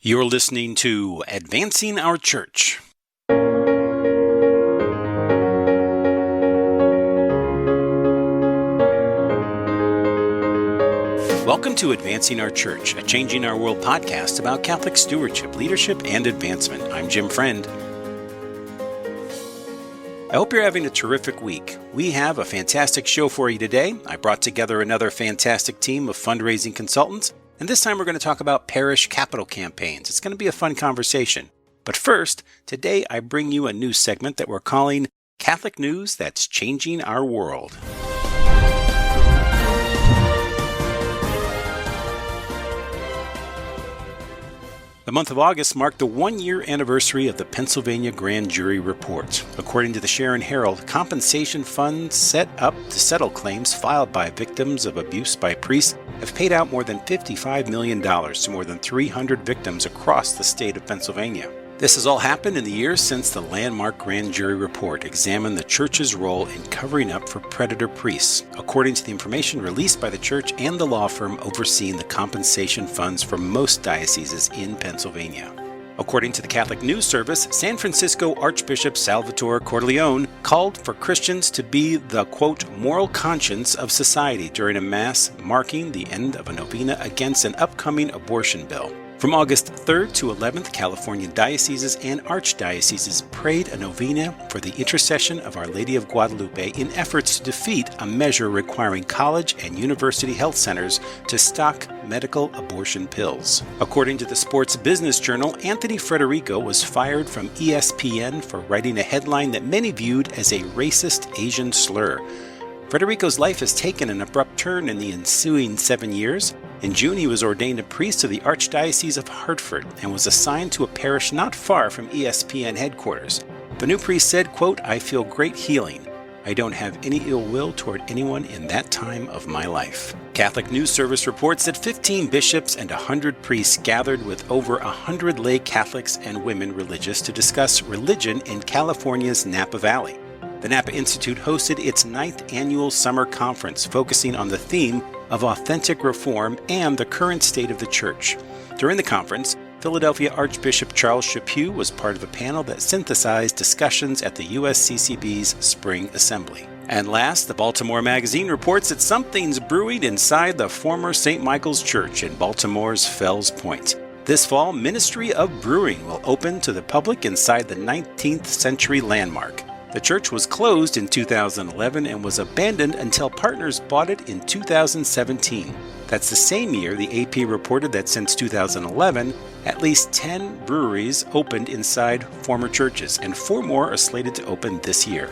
You're listening to Advancing Our Church. Welcome to Advancing Our Church, a Changing Our World podcast about Catholic stewardship, leadership, and advancement. I'm Jim Friend. I hope you're having a terrific week. We have a fantastic show for you today. I brought together another fantastic team of fundraising consultants, and this time we're going to talk about Parish Capital Campaigns. It's going to be a fun conversation. But first, today I bring you a news segment that we're calling Catholic News That's Changing Our World. The month of August marked the one-year anniversary of the Pennsylvania Grand Jury Report. According to the Sharon Herald, compensation funds set up to settle claims filed by victims of abuse by priests have paid out more than $55 million to more than 300 victims across the state of Pennsylvania. This has all happened in the years since the landmark Grand Jury Report examined the Church's role in covering up for predator priests, according to the information released by the Church and the law firm overseeing the compensation funds for most dioceses in Pennsylvania. According to the Catholic News Service, San Francisco Archbishop Salvatore Cordileone called for Christians to be the, quote, moral conscience of society during a Mass marking the end of a novena against an upcoming abortion bill. From August 3rd to 11th, California dioceses and archdioceses prayed a novena for the intercession of Our Lady of Guadalupe in efforts to defeat a measure requiring college and university health centers to stock medical abortion pills. According to the Sports Business Journal, Anthony Frederico was fired from ESPN for writing a headline that many viewed as a racist Asian slur. Frederico's life has taken an abrupt turn in the ensuing 7 years. In June, he was ordained a priest of the Archdiocese of Hartford and was assigned to a parish not far from ESPN headquarters. The new priest said, quote, "I feel great healing. I don't have any ill will toward anyone in that time of my life." Catholic News Service reports that 15 bishops and 100 priests gathered with over 100 lay Catholics and women religious to discuss religion in California's Napa Valley. The Napa Institute hosted its 9th annual summer conference focusing on the theme of authentic reform and the current state of the Church. During the conference, Philadelphia Archbishop Charles Chaput was part of a panel that synthesized discussions at the USCCB's Spring Assembly. And last, the Baltimore Magazine reports that something's brewing inside the former St. Michael's Church in Baltimore's Fells Point. This fall, Ministry of Brewing will open to the public inside the 19th century landmark. The church was closed in 2011 and was abandoned until partners bought it in 2017. That's the same year the AP reported that since 2011, at least 10 breweries opened inside former churches, and 4 more are slated to open this year.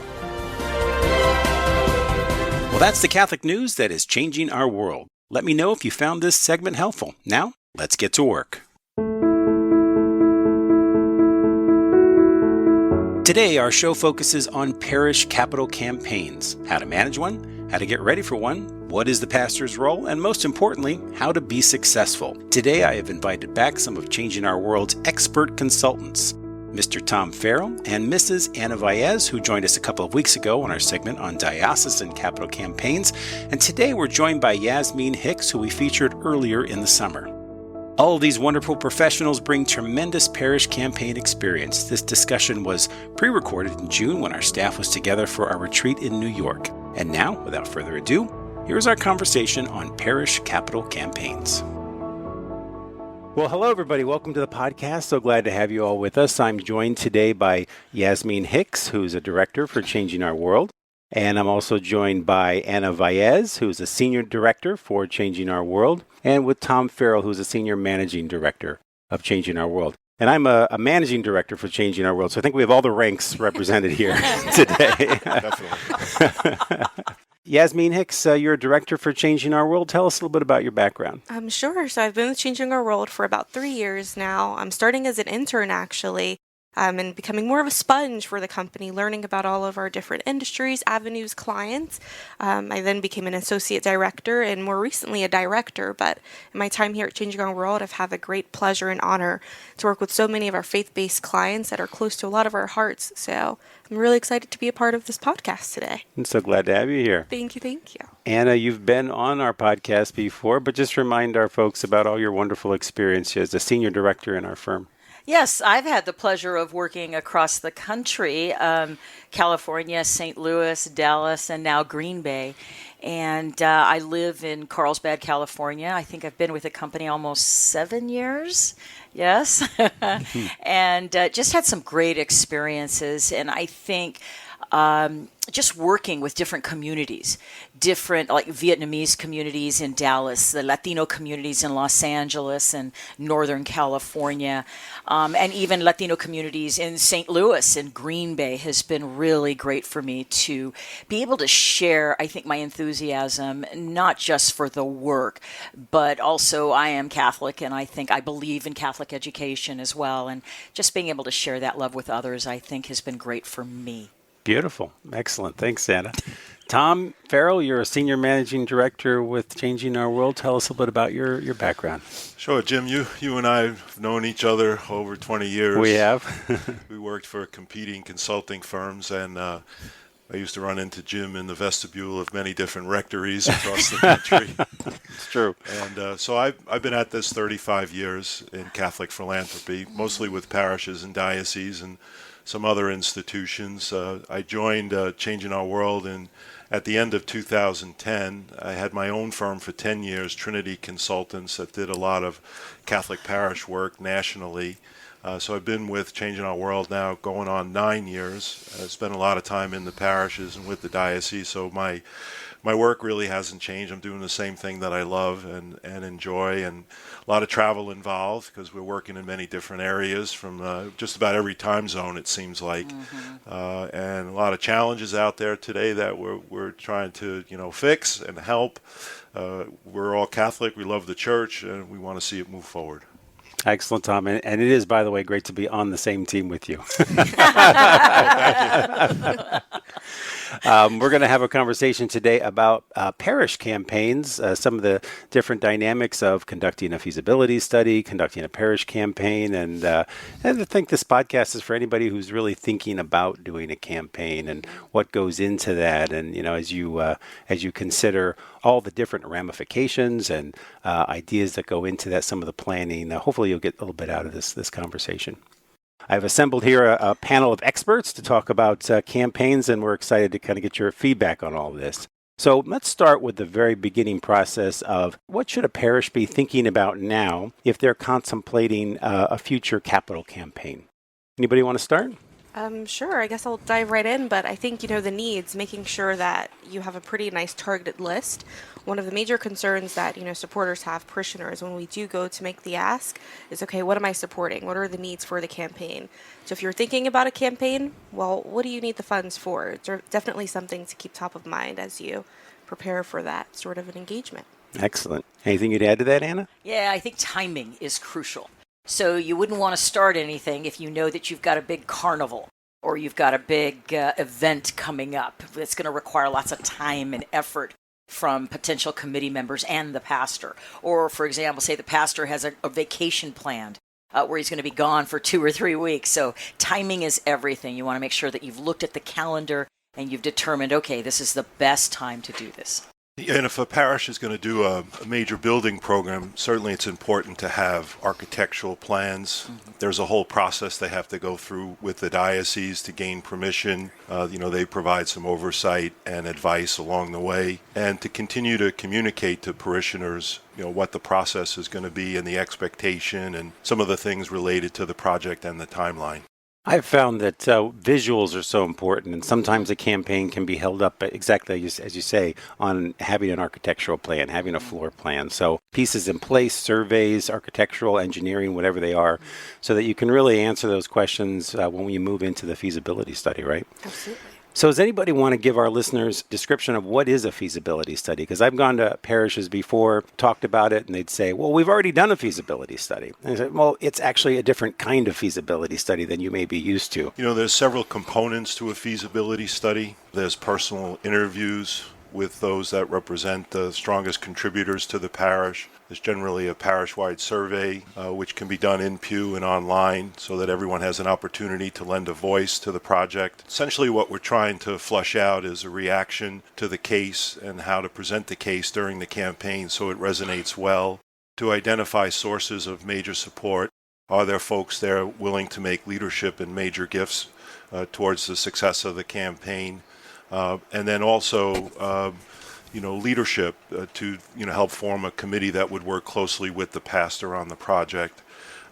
Well, that's the Catholic news that is changing our world. Let me know if you found this segment helpful. Now, let's get to work. Today, our show focuses on parish capital campaigns, how to manage one, how to get ready for one, what is the pastor's role, and most importantly, how to be successful. Today, I have invited back some of Changing Our World's expert consultants, Mr. Tom Farrell and Mrs. Anna Valles, who joined us a couple of weeks ago on our segment on diocesan capital campaigns, and today we're joined by Yasmin Hicks, who we featured earlier in the summer. All of these wonderful professionals bring tremendous parish campaign experience. This discussion was pre-recorded in June when our staff was together for our retreat in New York. And now, without further ado, here's our conversation on parish capital campaigns. Well, hello, everybody. Welcome to the podcast. So glad to have you all with us. I'm joined today by Yasmin Hicks, who's a director for Changing Our World. And I'm also joined by Anna Valles, who's a senior director for Changing Our World, and with Tom Farrell, who's a senior managing director of Changing Our World. And I'm a managing director for Changing Our World, so I think we have all the ranks represented here today. Definitely. Yasmin Hicks, you're a director for Changing Our World. Tell us a little bit about your background. Sure. So I've been with Changing Our World for about 3 years now. I'm starting as an intern, actually. and becoming more of a sponge for the company, learning about all of our different industries, avenues, clients. I then became an associate director and more recently a director. But in my time here at Changing Our World, I've had the great pleasure and honor to work with so many of our faith-based clients that are close to a lot of our hearts. So I'm really excited to be a part of this podcast today. I'm so glad to have you here. Thank you. Thank you. Anna, you've been on our podcast before, but just remind our folks about all your wonderful experience as a senior director in our firm. Yes, I've had the pleasure of working across the country, California, St. Louis, Dallas, and now Green Bay. And I live in Carlsbad, California. I think I've been with the company almost 7 years. Yes. And just had some great experiences. And I think just working with different communities, different like Vietnamese communities in Dallas, the Latino communities in Los Angeles and Northern California, and even Latino communities in St. Louis and Green Bay has been really great for me to be able to share, I think, my enthusiasm, not just for the work, but also I am Catholic and I think I believe in Catholic education as well. And just being able to share that love with others, I think has been great for me. Beautiful. Excellent. Thanks, Anna. Tom Farrell, you're a senior managing director with Changing Our World. Tell us a little bit about your background. Sure, Jim. You and I have known each other over 20 years. We have. We worked for competing consulting firms, and I used to run into Jim in the vestibule of many different rectories across the country. It's true. And so I've been at this 35 years in Catholic philanthropy, mostly with parishes and dioceses and some other institutions. I joined Changing Our World at the end of 2010. I had my own firm for 10 years, Trinity Consultants, that did a lot of Catholic parish work nationally. So I've been with Changing Our World now going on 9 years. I spent a lot of time in the parishes and with the diocese, so my work really hasn't changed. I'm doing the same thing that I love and enjoy, and a lot of travel involved because we're working in many different areas from just about every time zone, it seems like. And a lot of challenges out there today that we're trying to fix and help. We're all Catholic. We love the church, and we want to see it move forward. Excellent, Tom. And it is, by the way, great to be on the same team with you. We're going to have a conversation today about parish campaigns, some of the different dynamics of conducting a feasibility study, conducting a parish campaign, and I think this podcast is for anybody who's really thinking about doing a campaign and what goes into that. And as you consider all the different ramifications and ideas that go into that, some of the planning, hopefully you'll get a little bit out of this conversation. I've assembled here a panel of experts to talk about campaigns, and we're excited to kind of get your feedback on all of this. So let's start with the very beginning process of what should a parish be thinking about now if they're contemplating a future capital campaign? Anybody want to start? Sure. I guess I'll dive right in, but I think, the needs, making sure that you have a pretty nice targeted list. One of the major concerns that, supporters have, parishioners, when we do go to make the ask is, okay, what am I supporting? What are the needs for the campaign? So if you're thinking about a campaign, well, what do you need the funds for? It's definitely something to keep top of mind as you prepare for that sort of an engagement. Excellent. Anything you'd add to that, Anna? Yeah, I think timing is crucial. So you wouldn't want to start anything if you know that you've got a big carnival or you've got a big event coming up that's going to require lots of time and effort from potential committee members and the pastor. Or, for example, say the pastor has a vacation planned where he's going to be gone for 2 or 3 weeks. So timing is everything. You want to make sure that you've looked at the calendar and you've determined, okay, this is the best time to do this. And if a parish is going to do a major building program, certainly it's important to have architectural plans. Mm-hmm. There's a whole process they have to go through with the diocese to gain permission. They provide some oversight and advice along the way, and to continue to communicate to parishioners, what the process is going to be and the expectation and some of the things related to the project and the timeline. I've found that visuals are so important, and sometimes a campaign can be held up exactly as you say on having an architectural plan, having a floor plan. So pieces in place, surveys, architectural, engineering, whatever they are, so that you can really answer those questions when you move into the feasibility study, right? Absolutely. So does anybody want to give our listeners a description of what is a feasibility study? Because I've gone to parishes before, talked about it, and they'd say, well, we've already done a feasibility study. And I said, well, it's actually a different kind of feasibility study than you may be used to. There's several components to a feasibility study. There's personal interviews with those that represent the strongest contributors to the parish. There's generally a parish-wide survey, which can be done in pew and online so that everyone has an opportunity to lend a voice to the project. Essentially what we're trying to flush out is a reaction to the case and how to present the case during the campaign so it resonates well. To identify sources of major support. Are there folks there willing to make leadership and major gifts towards the success of the campaign? And then also, leadership to, help form a committee that would work closely with the pastor on the project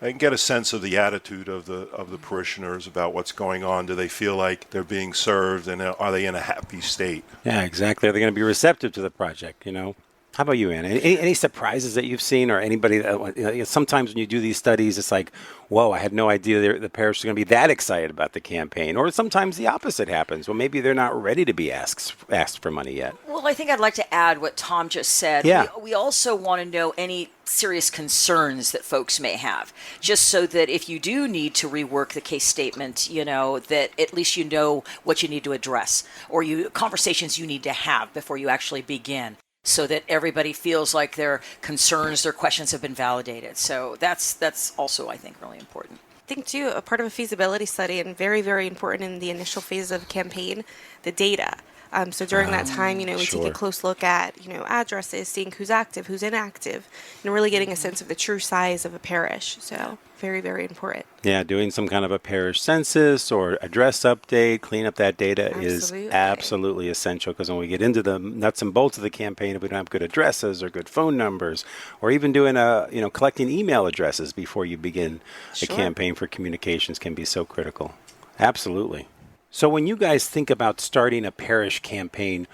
and get a sense of the attitude of the parishioners about what's going on. Do they feel like they're being served, and are they in a happy state? Yeah, exactly. Are they going to be receptive to the project, How about you, Ann? Any surprises that you've seen, or anybody that, sometimes when you do these studies, it's like, whoa, I had no idea the parish is going to be that excited about the campaign. Or sometimes the opposite happens. Well, maybe they're not ready to be asked for money yet. Well, I think I'd like to add what Tom just said. Yeah. We also want to know any serious concerns that folks may have, just so that if you do need to rework the case statement, that at least you know what you need to address, or conversations you need to have before you actually begin, so that everybody feels like their concerns, their questions have been validated. So that's also, I think, really important. I think, too, a part of a feasibility study, and very, very important in the initial phase of a campaign, the data. So during that time, we sure. take a close look at, addresses, seeing who's active, who's inactive, and really getting a sense of the true size of a parish. So very, very important. Yeah, doing some kind of a parish census or address update, clean up that data is absolutely essential, because when we get into the nuts and bolts of the campaign, if we don't have good addresses or good phone numbers, or even doing collecting email addresses before you begin a campaign for communications can be so critical. Absolutely. So when you guys think about starting a parish campaign,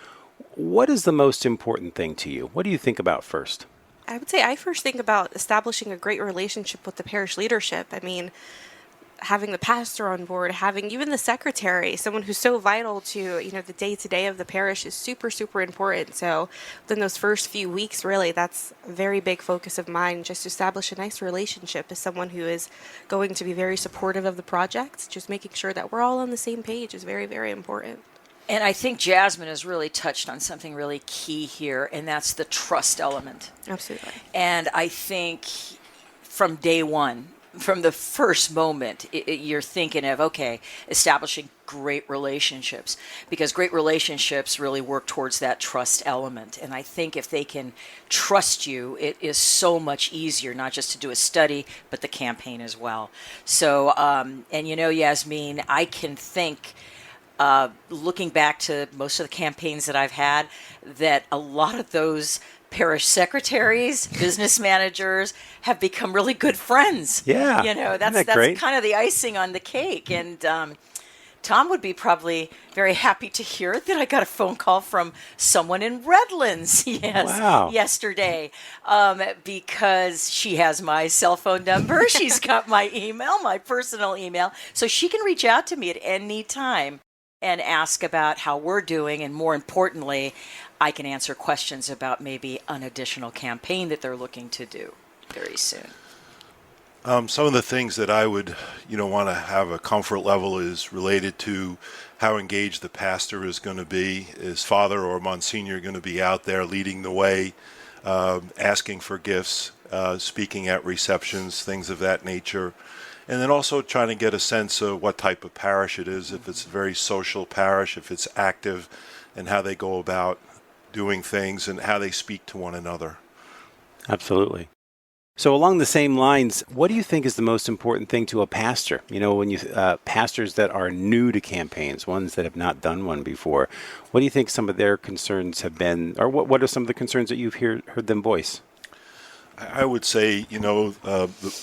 what is the most important thing to you? What do you think about first? I would say I first think about establishing a great relationship with the parish leadership. I mean, having the pastor on board, having even the secretary, someone who's so vital to, the day-to-day of the parish, is super, super important. So within those first few weeks, really, that's a very big focus of mine, just to establish a nice relationship as someone who is going to be very supportive of the project. Just making sure that we're all on the same page is very, very important. And I think Jasmine has really touched on something really key here, and that's the trust element. Absolutely. And I think from day one, from the first moment, you're thinking of, establishing great relationships, because great relationships really work towards that trust element. And I think if they can trust you, it is so much easier, not just to do a study, but the campaign as well. So, Yasmin, I can think, looking back to most of the campaigns that I've had, that a lot of those parish secretaries, business managers have become really good friends. Yeah. That's great? kind of the icing on the cake. And Tom would be probably very happy to hear that I got a phone call from someone in Redlands yesterday, because she has my cell phone number. She's got my email, my personal email. So she can reach out to me at any time and ask about how we're doing, and more importantly, I can answer questions about maybe an additional campaign that they're looking to do very soon. Some of the things that I would, want to have a comfort level is related to how engaged the pastor is going to be. Is Father or Monsignor going to be out there leading the way, asking for gifts, speaking at receptions, things of that nature? And then also trying to get a sense of what type of parish it is, if it's a very social parish, if it's active, and how they go about doing things and how they speak to one another. Absolutely. So along the same lines, what do you think is the most important thing to a pastor? When you pastors that are new to campaigns, ones that have not done one before, what do you think some of their concerns have been, or what are some of the concerns that you've heard them voice? I would say, the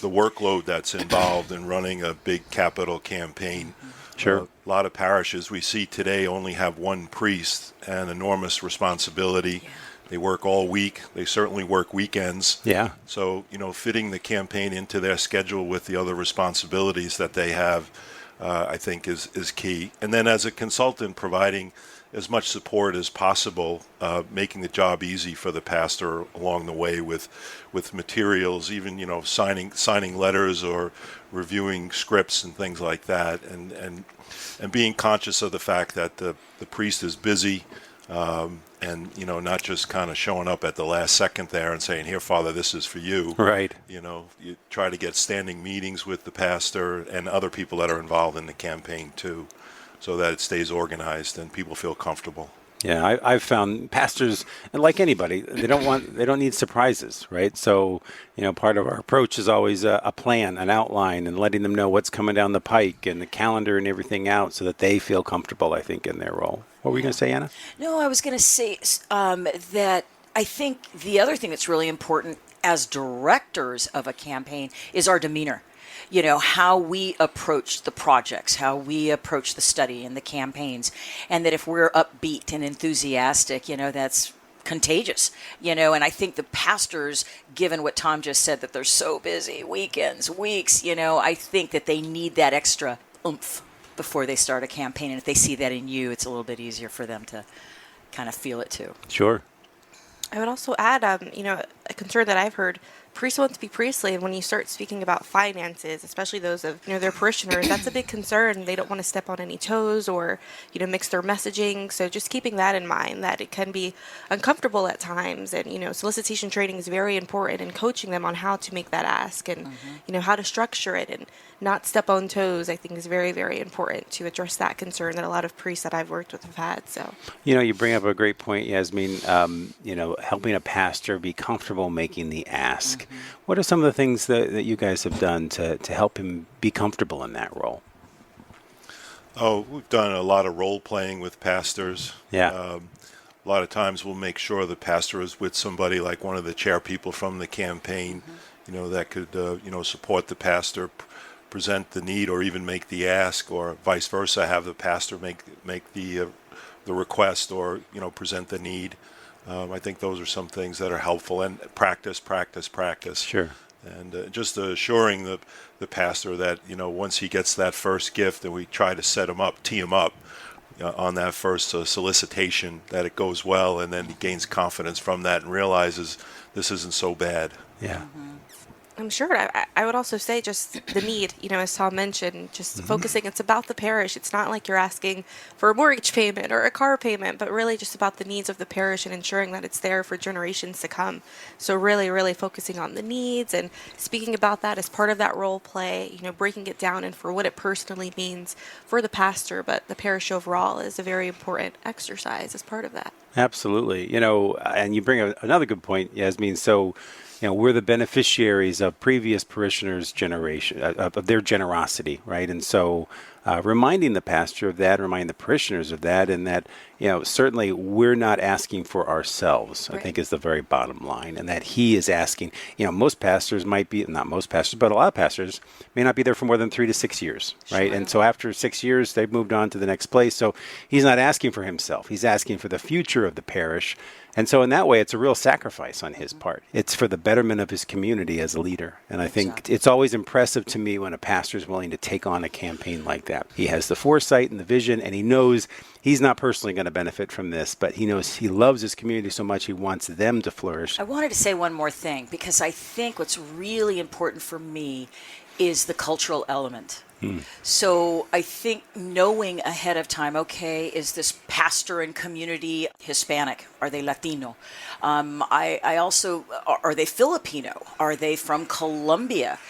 workload that's involved in running a big capital campaign. Sure. A lot of parishes we see today only have one priest, and enormous responsibility. Yeah. They work all week. They certainly work weekends. Yeah. So, fitting the campaign into their schedule with the other responsibilities that they have I think is key. And then as a consultant, providing as much support as possible, making the job easy for the pastor along the way with materials, even signing letters or reviewing scripts and things like that, and being conscious of the fact that the priest is busy, and not just kind of showing up at the last second there and saying, "Here, Father, this is for you." Right. You try to get standing meetings with the pastor and other people that are involved in the campaign too, so that it stays organized and people feel comfortable. Yeah, I've found pastors, and like anybody, they don't need surprises, right? So, part of our approach is always a plan, an outline, and letting them know what's coming down the pike and the calendar and everything out, so that they feel comfortable, I think, in their role. What were you going to say, Anna? No, I was going to say that I think the other thing that's really important as directors of a campaign is our demeanor. How we approach the projects, how we approach the study and the campaigns, and that if we're upbeat and enthusiastic, that's contagious, and I think the pastors, given what Tom just said, that they're so busy, weekends, weeks, I think that they need that extra oomph before they start a campaign. And if they see that in you, it's a little bit easier for them to kind of feel it too. Sure. I would also add, a concern that I've heard, priests want to be priestly, and when you start speaking about finances, especially those of their parishioners, that's a big concern. They don't want to step on any toes or mix their messaging. So just keeping that in mind, that it can be uncomfortable at times, and solicitation training is very important, and coaching them on how to make that ask and how to structure it and not step on toes, I think, is very, very important to address that concern that a lot of priests that I've worked with have had. So you bring up a great point, Yasmin. Helping a pastor be comfortable making the ask. What are some of the things that you guys have done to help him be comfortable in that role? Oh, we've done a lot of role playing with pastors. Yeah. A lot of times we'll make sure the pastor is with somebody like one of the chair people from the campaign, that could, support the pastor, present the need, or even make the ask, or vice versa, have the pastor make the request, or present the need. I think those are some things that are helpful, and practice. Sure. And just assuring the pastor that once he gets that first gift, and we try to tee him up on that first solicitation, that it goes well, and then he gains confidence from that and realizes this isn't so bad. Yeah. I'm sure. I would also say just the need, as Tom mentioned, just focusing, it's about the parish. It's not like you're asking for a mortgage payment or a car payment, but really just about the needs of the parish and ensuring that it's there for generations to come. So really, really focusing on the needs and speaking about that as part of that role play, breaking it down and for what it personally means for the pastor, but the parish overall is a very important exercise as part of that. Absolutely. And you bring another good point, Yasmin. So, we're the beneficiaries of previous parishioners' generation, of their generosity, right? And so reminding the pastor of that, reminding the parishioners of that, and that, certainly we're not asking for ourselves, I think is the very bottom line, and that he is asking, most pastors might be, not most pastors, but a lot of pastors may not be there for more than 3 to 6 years, right? Sure. And so after 6 years, they've moved on to the next place. So he's not asking for himself. He's asking for the future of the parish. And so in that way, it's a real sacrifice on his part. It's for the betterment of his community as a leader. And I think it's always impressive to me when a pastor is willing to take on a campaign like that. He has the foresight and the vision, and he knows he's not personally going to benefit from this, but he knows he loves his community so much he wants them to flourish. I wanted to say one more thing, because I think what's really important for me is the cultural element. So I think knowing ahead of time, okay, is this pastor and community Hispanic? Are they Latino? I also, are they Filipino? Are they from Colombia?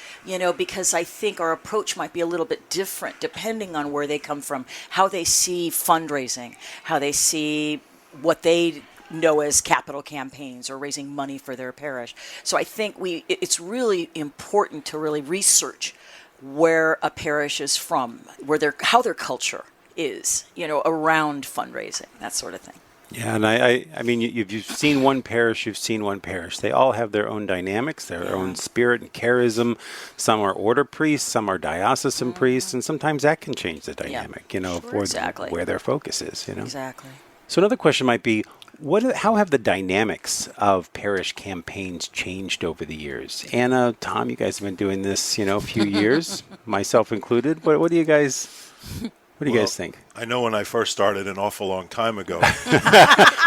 Because I think our approach might be a little bit different depending on where they come from, how they see fundraising, how they see what they know as capital campaigns or raising money for their parish. So I think it's really important to really research where a parish is from, how their culture is, around fundraising, that sort of thing. Yeah, and I mean, you've seen one parish, They all have their own dynamics, their own spirit and charism. Some are order priests, some are diocesan priests, and sometimes that can change the dynamic, for where their focus is, Exactly. So another question might be, how have the dynamics of parish campaigns changed over the years? Anna, Tom, you guys have been doing this, a few years. myself included. What do you guys think? I know when I first started an awful long time ago,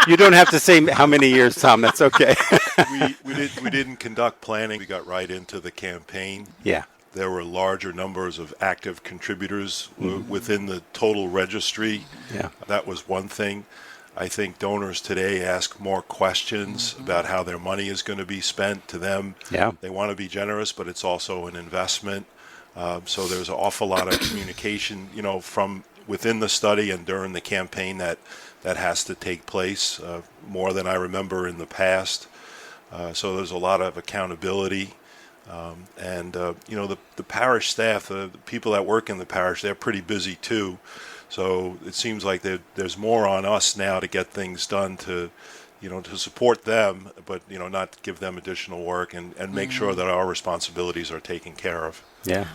You don't have to say how many years, Tom. That's okay. we didn't conduct planning. We got right into the campaign. Yeah. There were larger numbers of active contributors within the total registry. Yeah. That was one thing. I think donors today ask more questions about how their money is going to be spent. To them, Yeah. they want to be generous, but it's also an investment. So there's an awful lot of communication, from within the study and during the campaign that has to take place, more than I remember in the past. So there's a lot of accountability. The parish staff, the people that work in the parish, they're pretty busy too. So it seems like there's more on us now to get things done to support them, but, not give them additional work and make sure that our responsibilities are taken care of. Yeah.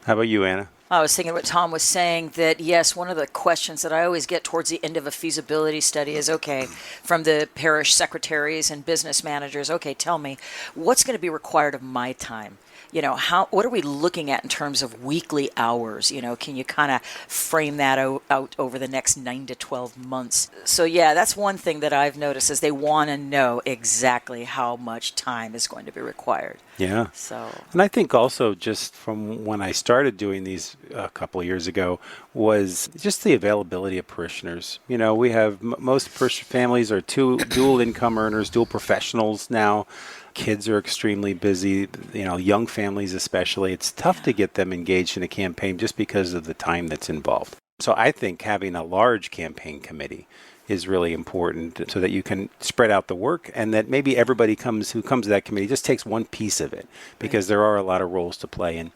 How about you, Anna? I was thinking what Tom was saying, that yes, one of the questions that I always get towards the end of a feasibility study is, okay, from the parish secretaries and business managers, okay, tell me, what's going to be required of my time? What are we looking at in terms of weekly hours? Can you kind of frame that out over the next 9 to 12 months? So yeah, that's one thing that I've noticed, is they want to know exactly how much time is going to be required. Yeah. So, and I think also, just from when I started doing these a couple of years ago, was just the availability of parishioners. We have most parish families are dual income earners, dual professionals now. Kids are extremely busy, young families especially. It's tough to get them engaged in a campaign just because of the time that's involved. So I think having a large campaign committee is really important, so that you can spread out the work, and that maybe everybody who comes to that committee just takes one piece of it, because there are a lot of roles to play. And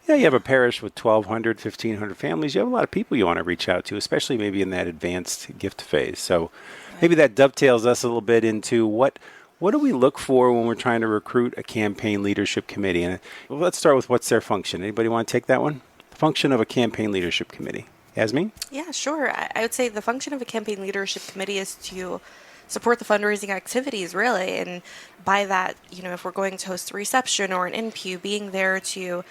you have a parish with 1,200, 1,500 families. You have a lot of people you want to reach out to, especially maybe in that advanced gift phase. So maybe that dovetails us a little bit into what do we look for when we're trying to recruit a campaign leadership committee? And let's start with, what's their function? Anybody want to take that one? The function of a campaign leadership committee. Yasmin? Yeah, sure. I would say the function of a campaign leadership committee is to support the fundraising activities, really. And by that, if we're going to host a reception or an in-pew, being there to,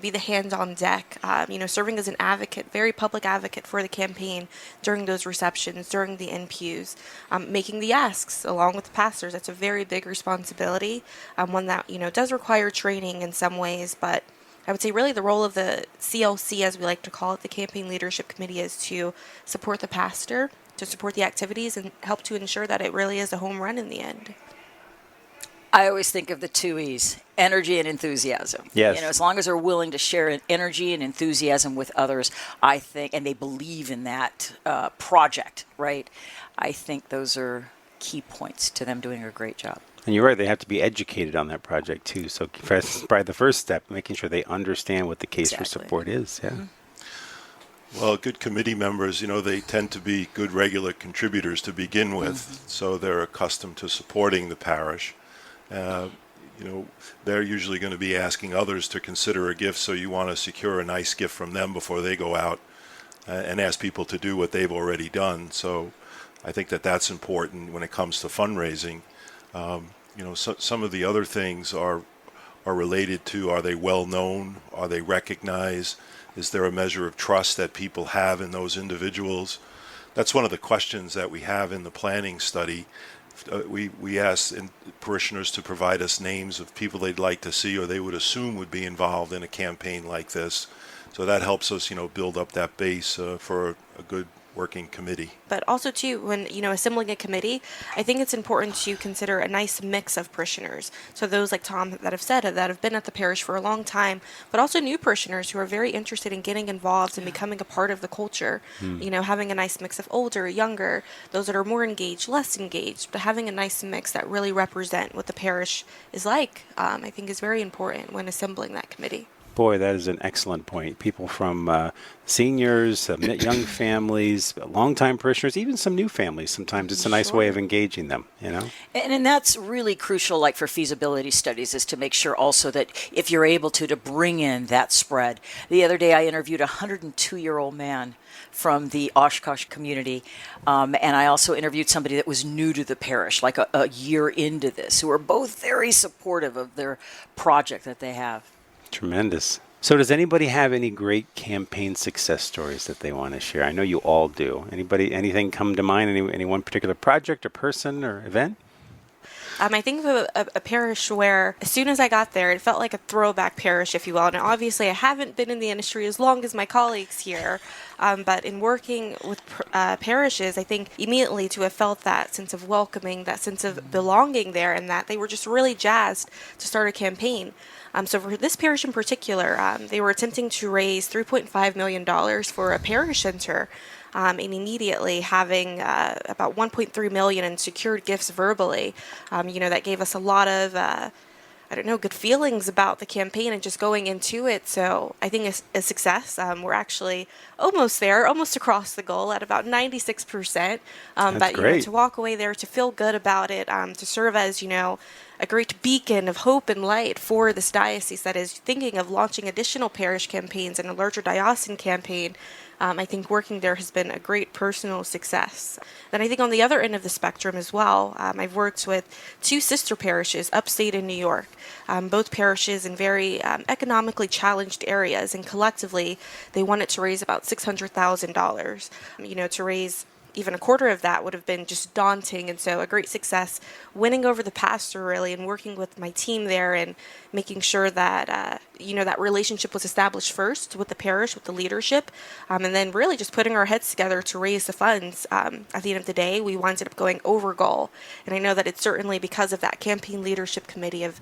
be the hand on deck, serving as an advocate, very public advocate for the campaign during those receptions, during the in-pews, making the asks along with the pastors. That's a very big responsibility, one that, does require training in some ways, but I would say really the role of the CLC, as we like to call it, the Campaign Leadership Committee, is to support the pastor, to support the activities, and help to ensure that it really is a home run in the end. I always think of the 2 E's, energy and enthusiasm. Yes. As long as they're willing to share energy and enthusiasm with others, I think, and they believe in that project, right? I think those are key points to them doing a great job. And you're right, they have to be educated on that project too. So that's probably the first step, making sure they understand what the case for support is. Yeah. Mm-hmm. Well, good committee members, they tend to be good regular contributors to begin with, so they're accustomed to supporting the parish. They're usually going to be asking others to consider a gift, so you want to secure a nice gift from them before they go out and ask people to do what they've already done. So I think that's important when it comes to fundraising. Some of the other things are related to, are they well known? Are they recognized? Is there a measure of trust that people have in those individuals? That's one of the questions that we have in the planning study. We ask parishioners to provide us names of people they'd like to see or they would assume would be involved in a campaign like this. So that helps us, build up that base for a good working committee. But also too, when assembling a committee, I think it's important to consider a nice mix of parishioners. So those like Tom that have said that have been at the parish for a long time, but also new parishioners who are very interested in getting involved and becoming a part of the culture. Having a nice mix of older, younger, those that are more engaged, less engaged, but having a nice mix that really represent what the parish is like, I think is very important when assembling that committee. Boy, that is an excellent point. People from seniors, young families, longtime parishioners, even some new families. Sometimes it's a nice way of engaging them, And that's really crucial, like for feasibility studies, is to make sure also that if you're able to bring in that spread. The other day I interviewed a 102-year-old man from the Oshkosh community, and I also interviewed somebody that was new to the parish, like a year into this, who are both very supportive of their project that they have. Tremendous. So does anybody have any great campaign success stories that they want to share? I know you all do. Anything come to mind? Any one particular project or person or event? I think of a parish where, as soon as I got there, it felt like a throwback parish, if you will. And obviously, I haven't been in the industry as long as my colleagues here, but in working with parishes, I think immediately to have felt that sense of welcoming, that sense of belonging there, and that they were just really jazzed to start a campaign. So for this parish in particular, they were attempting to raise $3.5 million for a parish center. And immediately having about $1.3 million in secured gifts verbally, that gave us a lot of, good feelings about the campaign and just going into it. So I think it's a success. We're actually almost there, almost across the goal at about 96%. But great. To walk away there, to feel good about it, to serve as, a great beacon of hope and light for this diocese that is thinking of launching additional parish campaigns and a larger diocesan campaign. I think working there has been a great personal success. Then I think on the other end of the spectrum as well, I've worked with two sister parishes upstate in New York, both parishes in very economically challenged areas, and collectively they wanted to raise about $600,000. To raise even a quarter of that would have been just daunting. And so a great success winning over the pastor really and working with my team there and making sure that, that relationship was established first with the parish, with the leadership, and then really just putting our heads together to raise the funds. At the end of the day, we wound up going over goal. And I know that it's certainly because of that campaign leadership committee of,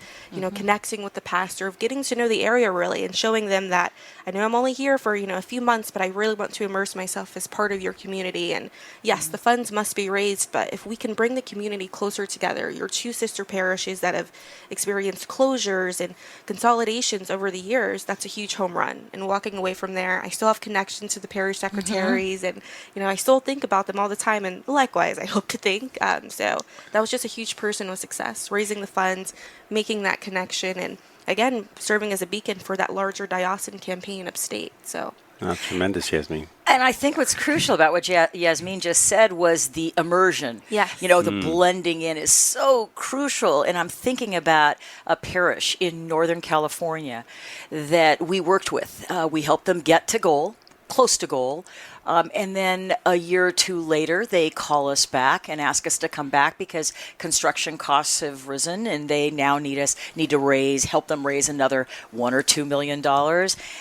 connecting with the pastor, of getting to know the area really and showing them that I know I'm only here for, a few months, but I really want to immerse myself as part of your community. And yes, the funds must be raised, but if we can bring the community closer together, your two sister parishes that have experienced closures and consolidations over the years, that's a huge home run. And walking away from there, I still have connections to the parish secretaries, and I still think about them all the time, and likewise I hope to think. So that was just a huge personal success, raising the funds, making that connection, and again serving as a beacon for that larger diocesan campaign upstate. So Tremendous, Yasmin. And I think what's crucial about what Yasmin just said was the immersion. Yes. The blending in is so crucial. And I'm thinking about a parish in Northern California that we worked with. We helped them get to goal, close to goal. And then a year or two later, they call us back and ask us to come back because construction costs have risen and they now need to help them raise another $1 or $2 million.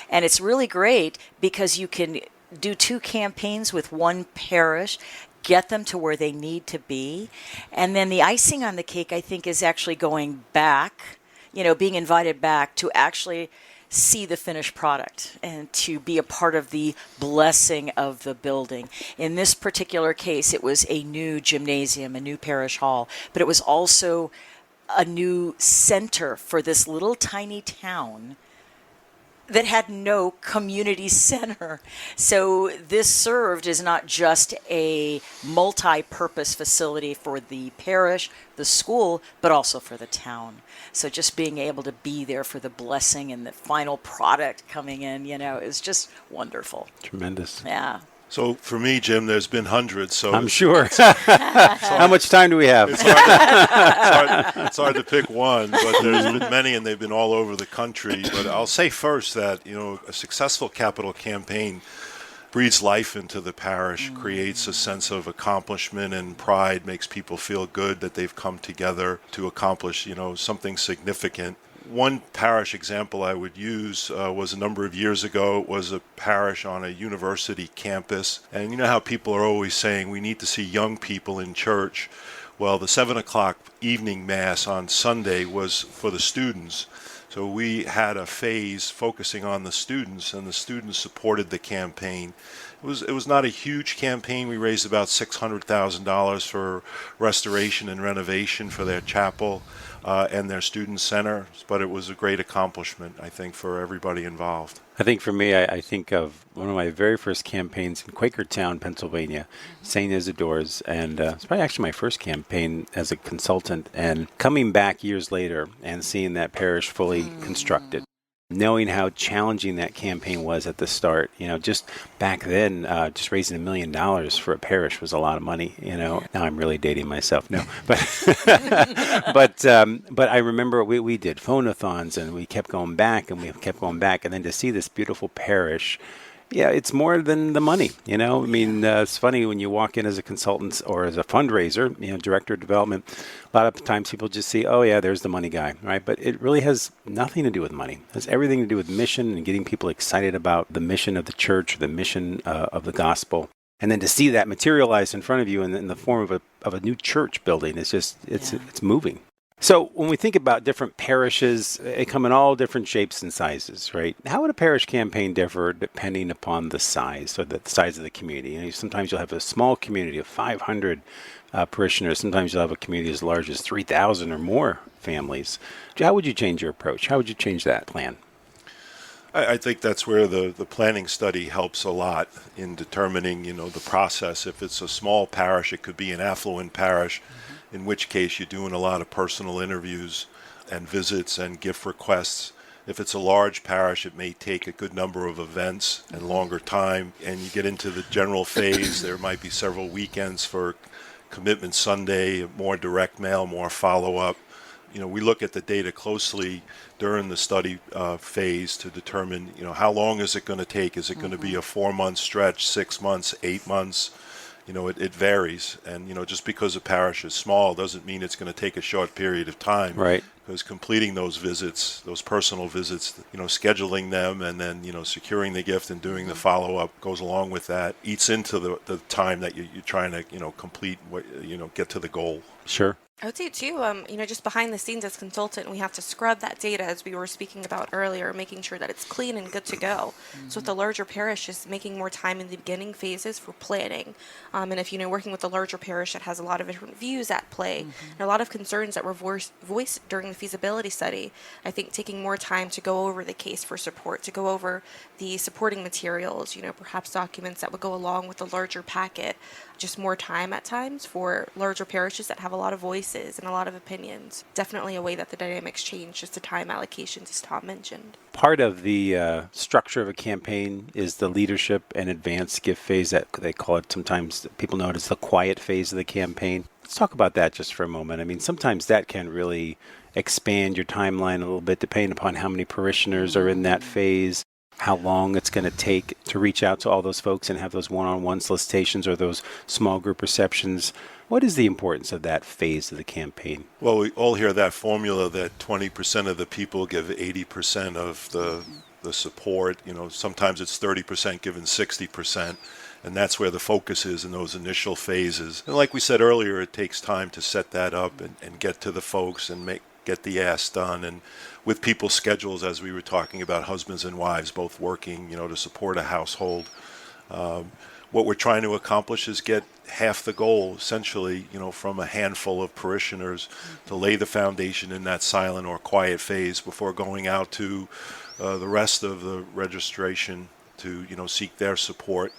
And it's really great because you can do two campaigns with one parish, get them to where they need to be. And then the icing on the cake, I think, is actually going back, being invited back to actually see the finished product and to be a part of the blessing of the building. In this particular case, it was a new gymnasium, a new parish hall, but it was also a new center for this little tiny town that had no community center. So this served as not just a multi-purpose facility for the parish, the school, but also for the town. So just being able to be there for the blessing and the final product coming in, is just wonderful. Tremendous. Yeah. So for me, Jim, there's been hundreds. So I'm sure. How much time do we have? It's hard to pick one, but there's been many, and they've been all over the country. But I'll say first that a successful capital campaign breathes life into the parish, creates a sense of accomplishment and pride, makes people feel good that they've come together to accomplish something significant. One parish example I would use was a number of years ago. It was a parish on a university campus. And you know how people are always saying we need to see young people in church. Well, the 7 o'clock evening mass on Sunday was for the students. So we had a phase focusing on the students, and the students supported the campaign. It was not a huge campaign. We raised about $600,000 for restoration and renovation for their chapel and their student center, but it was a great accomplishment, I think, for everybody involved. I think for me, I think of one of my very first campaigns in Quakertown, Pennsylvania, St. Isidore's, and it's probably actually my first campaign as a consultant, and coming back years later and seeing that parish fully constructed. knowing how challenging that campaign was at the start. Just back then, just raising $1 million for a parish was a lot of money. Now I'm really dating myself. No, but I remember we did phone-a-thons, and we kept going back, and we kept going back, and then to see this beautiful parish. Yeah, it's more than the money, it's funny when you walk in as a consultant or as a fundraiser, director of development, a lot of times people just see, oh yeah, there's the money guy, right? But it really has nothing to do with money. It has everything to do with mission and getting people excited about the mission of the church, the mission of the gospel. And then to see that materialize in front of you in the form of a new church building, it's moving. So when we think about different parishes, they come in all different shapes and sizes, right? How would a parish campaign differ depending upon the size or the size of the community? Sometimes you'll have a small community of 500 parishioners. Sometimes you'll have a community as large as 3,000 or more families. How would you change your approach? How would you change that plan? I think that's where the planning study helps a lot in determining, the process. If it's a small parish, it could be an affluent parish, in which case you're doing a lot of personal interviews and visits and gift requests. If it's a large parish, it may take a good number of events and longer time. And you get into the general phase, there might be several weekends for Commitment Sunday, more direct mail, more follow-up. We look at the data closely during the study phase to determine, how long is it going to take? Is it going to be a 4-month stretch, 6 months, 8 months? It varies. And, just because a parish is small doesn't mean it's going to take a short period of time. Right. Because completing those visits, those personal visits, scheduling them and then, securing the gift and doing the follow-up goes along with that, eats into the time that you're trying to, complete, get to the goal. Sure. I would say too, just behind the scenes as consultant, we have to scrub that data as we were speaking about earlier, making sure that it's clean and good to go. So with the larger parish, is making more time in the beginning phases for planning. And if, working with a larger parish that has a lot of different views at play and a lot of concerns that were voiced during the feasibility study, I think taking more time to go over the case for support, to go over the supporting materials, perhaps documents that would go along with the larger packet, just more time at times for larger parishes that have a lot of voices and a lot of opinions. Definitely a way that the dynamics change, just the time allocations, as Tom mentioned. Part of the structure of a campaign is the leadership and advanced gift phase that they call it. Sometimes people know it as the quiet phase of the campaign. Let's talk about that just for a moment. Sometimes that can really expand your timeline a little bit depending upon how many parishioners are in that phase, how long it's going to take to reach out to all those folks and have those one-on-one solicitations or those small group receptions. What is the importance of that phase of the campaign? Well, we all hear that formula that 20% of the people give 80% of the support. Sometimes it's 30% given 60%. And that's where the focus is in those initial phases. And like we said earlier, it takes time to set that up and get to the folks and get the ask done. And with people's schedules, as we were talking about, husbands and wives both working, to support a household. What we're trying to accomplish is get half the goal, essentially, from a handful of parishioners to lay the foundation in that silent or quiet phase before going out to the rest of the registration to, seek their support,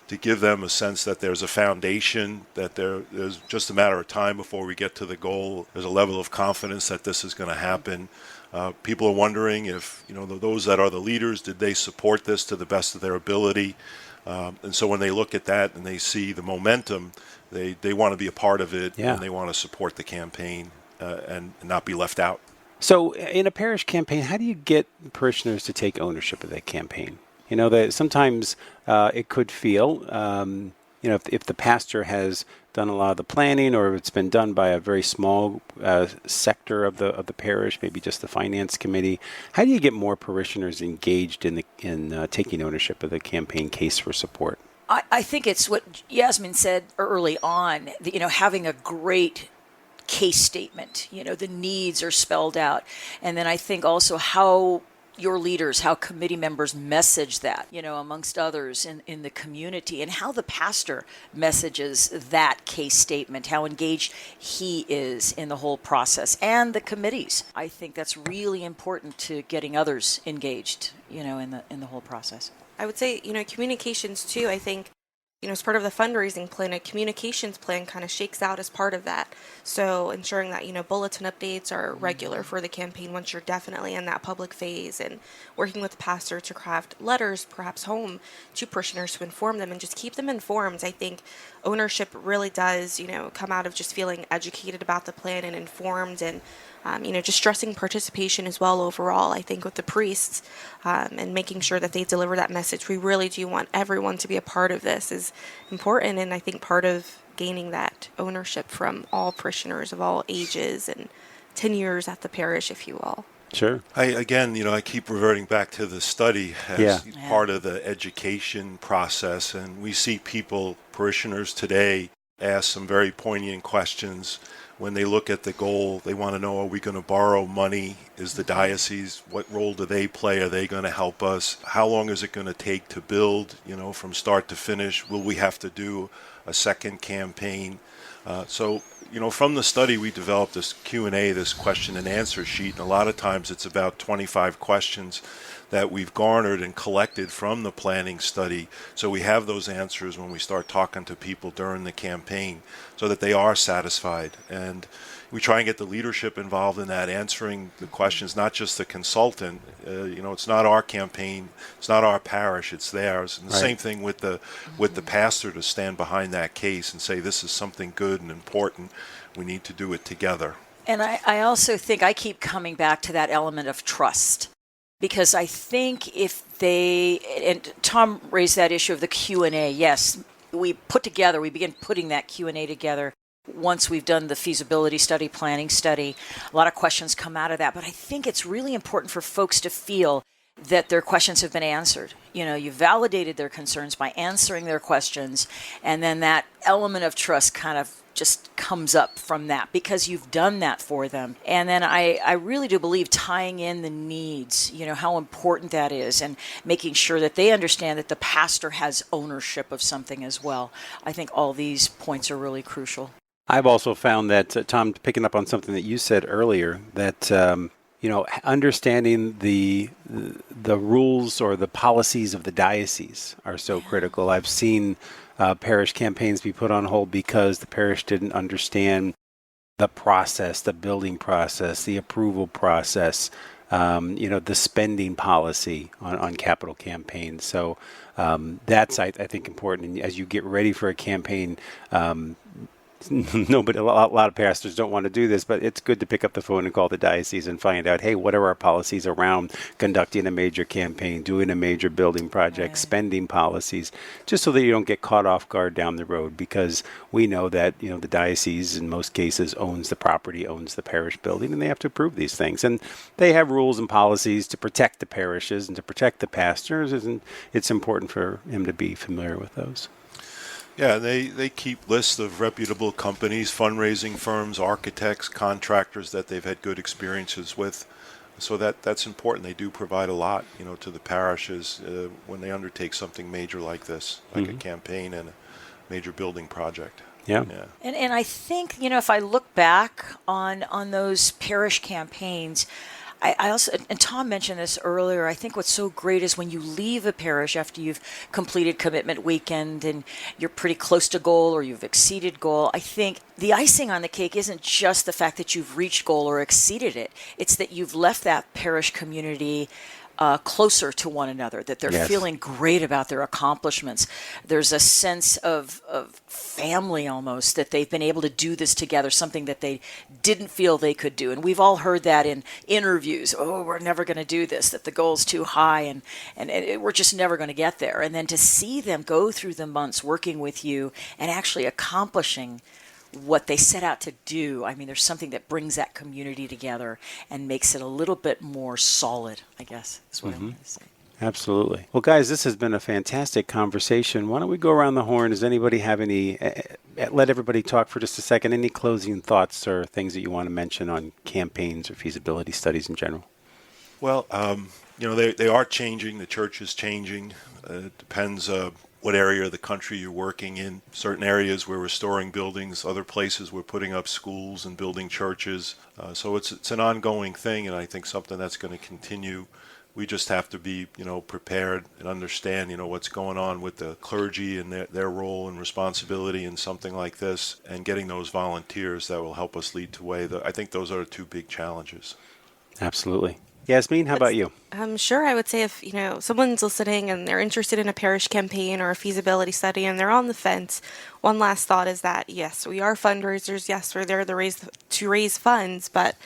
to give them a sense that there's a foundation, that there's just a matter of time before we get to the goal. There's a level of confidence that this is going to happen. People are wondering if, those that are the leaders, did they support this to the best of their ability? And so when they look at that and they see the momentum, they want to be a part of it, and they want to support the campaign and not be left out. So in a parish campaign, how do you get parishioners to take ownership of that campaign? That sometimes it could feel, if the pastor has done a lot of the planning, or it's been done by a very small sector of the parish, maybe just the finance committee. How do you get more parishioners engaged in taking ownership of the campaign case for support? I think it's what Yasmin said early on. Having a great case statement. The needs are spelled out, and then I think also how your leaders, how committee members message that, amongst others in the community, and how the pastor messages that case statement, how engaged he is in the whole process, and the committees. I think that's really important to getting others engaged, in the whole process. I would say, communications too, I think, as part of the fundraising plan, a communications plan kind of shakes out as part of that. So ensuring that, bulletin updates are regular for the campaign once you're definitely in that public phase, and working with the pastor to craft letters, perhaps home, to parishioners to inform them and just keep them informed. I think ownership really does, come out of just feeling educated about the plan and informed, and just stressing participation as well overall. I think with the priests and making sure that they deliver that message, we really do want everyone to be a part of this is important. And I think part of gaining that ownership from all parishioners of all ages and tenures at the parish, if you will. Sure. I keep reverting back to the study as Yeah. part of the education process, and we see parishioners today, ask some very poignant questions. When they look at the goal, they want to know, are we going to borrow money? Is the diocese, what role do they play? Are they going to help us? How long is it going to take to build, from start to finish? Will we have to do a second campaign? From the study, we developed this Q&A, this question and answer sheet, and a lot of times it's about 25 questions that we've garnered and collected from the planning study. So we have those answers when we start talking to people during the campaign so that they are satisfied. And we try and get the leadership involved in that, answering the questions, not just the consultant. It's not our campaign, it's not our parish, it's theirs. And the same thing with the pastor to stand behind that case and say, this is something good and important. We need to do it together. And I also think I keep coming back to that element of trust. Because I think if they, and Tom raised that issue of the Q&A, yes, we begin putting that Q&A together once we've done the feasibility study, planning study. A lot of questions come out of that, but I think it's really important for folks to feel that their questions have been answered. You validated their concerns by answering their questions, and then that element of trust kind of just comes up from that because you've done that for them. And then I really do believe tying in the needs, how important that is, and making sure that they understand that the pastor has ownership of something as well. I think all these points are really crucial. I've also found that, Tom, picking up on something that you said earlier, that understanding the rules or the policies of the diocese are so critical. I've seen parish campaigns be put on hold because the parish didn't understand the process, the building process, the approval process, the spending policy on capital campaigns. So that's, I think, important. And as you get ready for a campaign, nobody, a lot of pastors don't want to do this, but it's good to pick up the phone and call the diocese and find out, hey, what are our policies around conducting a major campaign, doing a major building project, spending policies, just so that you don't get caught off guard down the road, because we know that, the diocese in most cases owns the property, owns the parish building, and they have to approve these things. And they have rules and policies to protect the parishes and to protect the pastors, and it's important for him to be familiar with those. Yeah, they keep lists of reputable companies, fundraising firms, architects, contractors that they've had good experiences with. So that's important. They do provide a lot, to the parishes when they undertake something major like this, like a campaign and a major building project. Yeah. And I think, if I look back on those parish campaigns, I also, and Tom mentioned this earlier, I think what's so great is when you leave a parish after you've completed commitment weekend and you're pretty close to goal or you've exceeded goal, I think the icing on the cake isn't just the fact that you've reached goal or exceeded it. It's that you've left that parish community closer to one another, that they're feeling great about their accomplishments. There's a sense of family almost, that they've been able to do this together, something that they didn't feel they could do. And we've all heard that in interviews. Oh, we're never going to do this, that the goal's too high and we're just never going to get there. And then to see them go through the months working with you and actually accomplishing what they set out to do. I mean, there's something that brings that community together and makes it a little bit more solid, I guess, is what I wanted to say. Absolutely. Well, guys, this has been a fantastic conversation. Why don't we go around the horn? Does anybody have any, let everybody talk for just a second, any closing thoughts or things that you want to mention on campaigns or feasibility studies in general? Well, they are changing. The church is changing. It depends what area of the country you're working in. Certain areas we're restoring buildings, other places we're putting up schools and building churches. So it's an ongoing thing, and I think something that's going to continue We just have to be, prepared and understand, what's going on with the clergy and their role and responsibility in something like this, and getting those volunteers that will help us lead the way. I think those are the two big challenges. Absolutely. Yasmin, how about you? Sure, I would say if, someone's listening and they're interested in a parish campaign or a feasibility study and they're on the fence, one last thought is that, yes, we are fundraisers. Yes, we're there to raise funds, but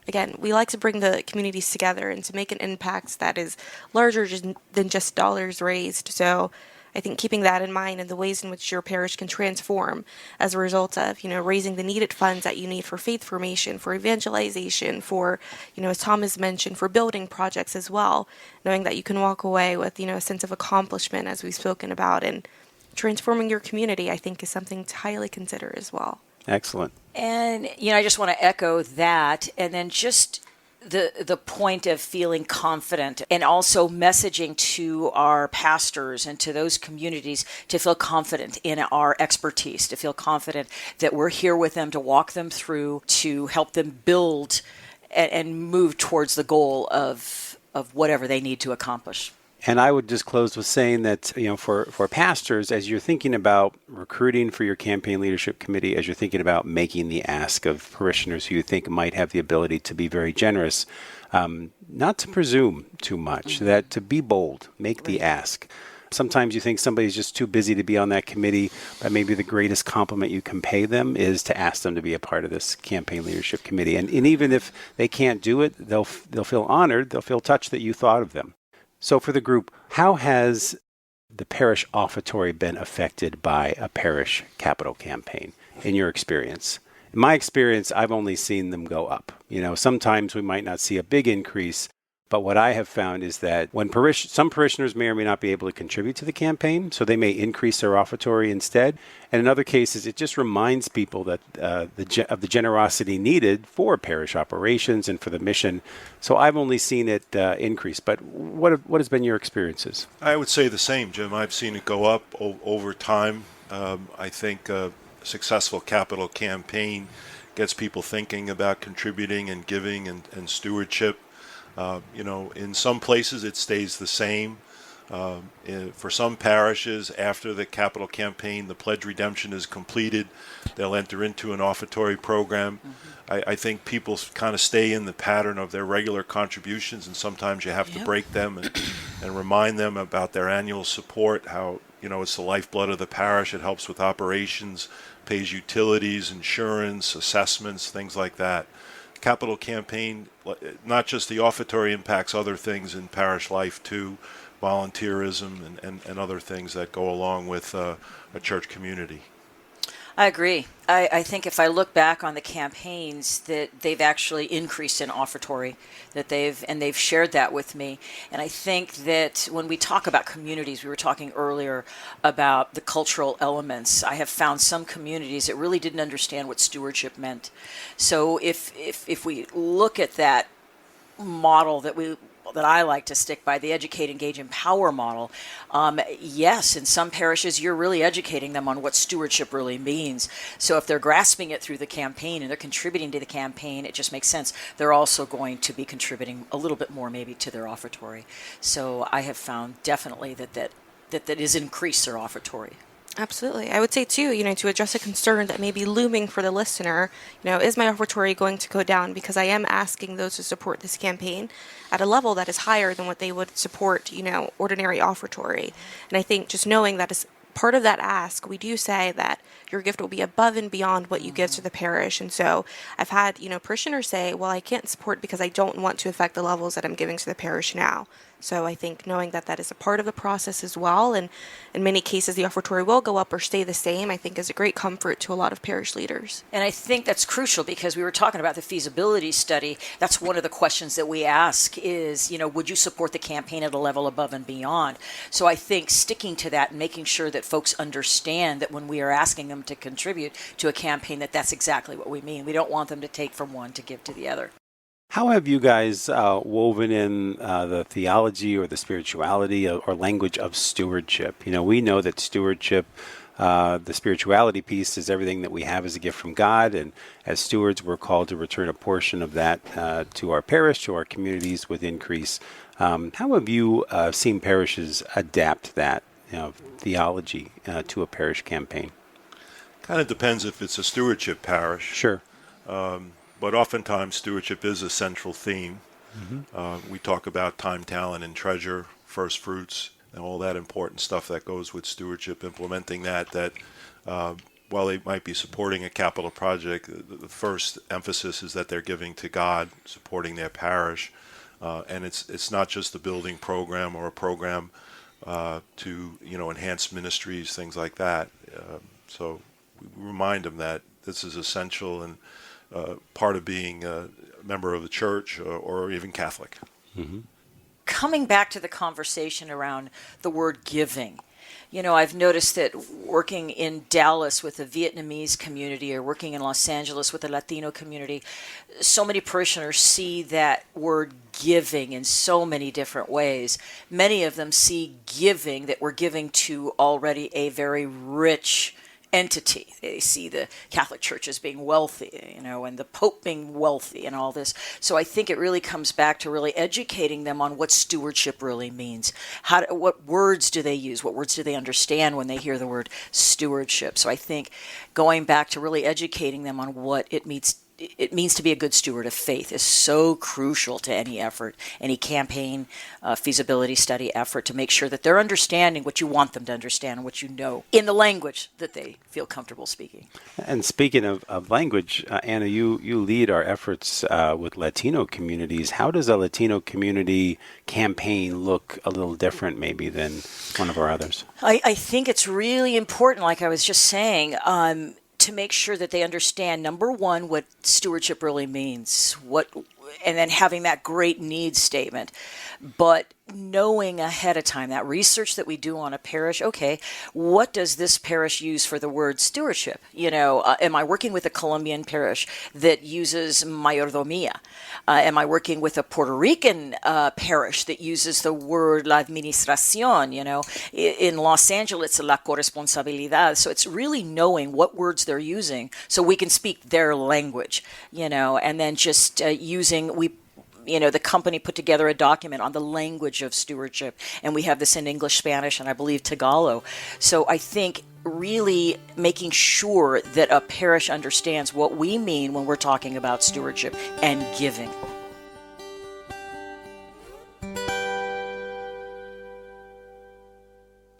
again, we like to bring the communities together and to make an impact that is larger than just dollars raised. So I think keeping that in mind and the ways in which your parish can transform as a result of, raising the needed funds that you need for faith formation, for evangelization, for, as Thomas mentioned, for building projects as well, knowing that you can walk away with, a sense of accomplishment as we've spoken about, and transforming your community, I think, is something to highly consider as well. Excellent. And, I just want to echo that. And then just the point of feeling confident, and also messaging to our pastors and to those communities to feel confident in our expertise, to feel confident that we're here with them to walk them through, to help them build and move towards the goal of whatever they need to accomplish. And I would just close with saying that, for pastors, as you're thinking about recruiting for your campaign leadership committee, as you're thinking about making the ask of parishioners who you think might have the ability to be very generous, not to presume too much, that to be bold, make the ask. Sometimes you think somebody's just too busy to be on that committee, but maybe the greatest compliment you can pay them is to ask them to be a part of this campaign leadership committee. And even if they can't do it, they'll feel honored, they'll feel touched that you thought of them. So for the group, how has the parish offertory been affected by a parish capital campaign in your experience? In my experience, I've only seen them go up. Sometimes we might not see a big increase, but what I have found is that when some parishioners may or may not be able to contribute to the campaign, so they may increase their offertory instead. And in other cases, it just reminds people that of the generosity needed for parish operations and for the mission. So I've only seen it increase. But what has been your experiences? I would say the same, Jim. I've seen it go up over time. I think a successful capital campaign gets people thinking about contributing and giving and stewardship. In some places it stays the same. For some parishes, after the capital campaign, the pledge redemption is completed, they'll enter into an offertory program. I think people kind of stay in the pattern of their regular contributions, and sometimes you have to break them and remind them about their annual support, how it's the lifeblood of the parish. It helps with operations, pays utilities, insurance, assessments, things like that. Capital campaign, not just the offertory, impacts other things in parish life too, volunteerism and other things that go along with a church community. I agree. I think if I look back on the campaigns, that they've actually increased in offertory, that they've shared that with me. And I think that when we talk about communities, we were talking earlier about the cultural elements. I have found some communities that really didn't understand what stewardship meant. So if we look at that model that I like to stick by, the educate, engage, empower model, yes, in some parishes, you're really educating them on what stewardship really means. So if they're grasping it through the campaign and they're contributing to the campaign, it just makes sense. They're also going to be contributing a little bit more maybe to their offertory. So I have found definitely that is increased their offertory. Absolutely. I would say, too, to address a concern that may be looming for the listener, is my offertory going to go down? Because I am asking those who support this campaign at a level that is higher than what they would support, ordinary offertory. And I think just knowing that as part of that ask, we do say that your gift will be above and beyond what you give to the parish. And so I've had, parishioners say, well, I can't support because I don't want to affect the levels that I'm giving to the parish now. So I think knowing that is a part of the process as well, and in many cases the offertory will go up or stay the same, I think is a great comfort to a lot of parish leaders. And I think that's crucial because we were talking about the feasibility study. That's one of the questions that we ask is, would you support the campaign at a level above and beyond? So I think sticking to that and making sure that folks understand that when we are asking them to contribute to a campaign, that's exactly what we mean. We don't want them to take from one to give to the other. How have you guys woven in the theology or the spirituality or language of stewardship? We know that stewardship, the spirituality piece, is everything that we have as a gift from God. And as stewards, we're called to return a portion of that to our parish, to our communities, with increase How have you seen parishes adapt that theology to a parish campaign? Kind of depends if it's a stewardship parish. Sure. But oftentimes stewardship is a central theme. We talk about time, talent, and treasure, first fruits, and all that important stuff that goes with stewardship, implementing that while they might be supporting a capital project, the first emphasis is that they're giving to God, supporting their parish. And it's not just a building program or a program to enhance ministries, things like that. So we remind them that this is essential and part of being a member of the church or even Catholic. Coming back to the conversation around the word giving, I've noticed that working in Dallas with the Vietnamese community or working in Los Angeles with the Latino community, so many parishioners see that word giving in so many different ways. Many of them see giving that we're giving to already a very rich entity. They see the Catholic Church as being wealthy, and the Pope being wealthy and all this. So I think it really comes back to really educating them on what stewardship really means. What words do they use? What words do they understand when they hear the word stewardship? So I think going back to really educating them on what it means to be a good steward of faith is so crucial to any effort, any campaign, feasibility study effort, to make sure that they're understanding what you want them to understand and what you know in the language that they feel comfortable speaking. And speaking of language, Anna, you lead our efforts with Latino communities. How does a Latino community campaign look a little different maybe than one of our others? I think it's really important, like I was just saying, to make sure that they understand, number one, what stewardship really means, and then having that great needs statement. But knowing ahead of time, that research that we do on a parish, okay, what does this parish use for the word stewardship? Am I working with a Colombian parish that uses mayordomía? Am I working with a Puerto Rican parish that uses the word la administración? In Los Angeles, it's la corresponsabilidad. So it's really knowing what words they're using so we can speak their language, and then just the company put together a document on the language of stewardship, and we have this in English, Spanish, and I believe Tagalog. So I think really making sure that a parish understands what we mean when we're talking about stewardship and giving.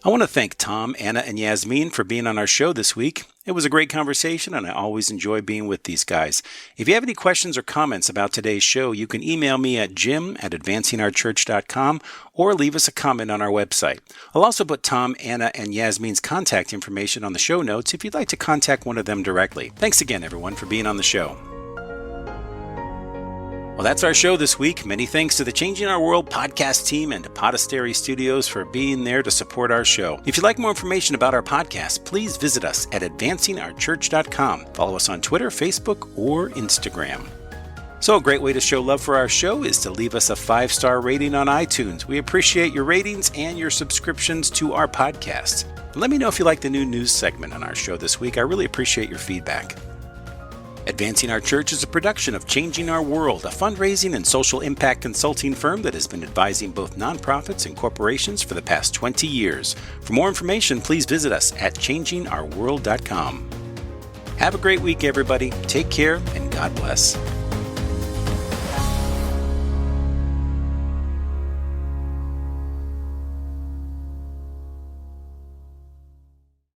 I want to thank Tom, Anna, and Yasmin for being on our show this week. It was a great conversation, and I always enjoy being with these guys. If you have any questions or comments about today's show, you can email me at jim@advancingourchurch.com or leave us a comment on our website. I'll also put Tom, Anna, and Yasmin's contact information on the show notes if you'd like to contact one of them directly. Thanks again, everyone, for being on the show. Well, that's our show this week. Many thanks to the Changing Our World podcast team and to Podastery Studios for being there to support our show. If you'd like more information about our podcast, please visit us at advancingourchurch.com. Follow us on Twitter, Facebook, or Instagram. So a great way to show love for our show is to leave us a 5-star rating on iTunes. We appreciate your ratings and your subscriptions to our podcast. Let me know if you like the new news segment on our show this week. I really appreciate your feedback. Advancing Our Church is a production of Changing Our World, a fundraising and social impact consulting firm that has been advising both nonprofits and corporations for the past 20 years. For more information, please visit us at changingourworld.com. Have a great week, everybody. Take care, and God bless.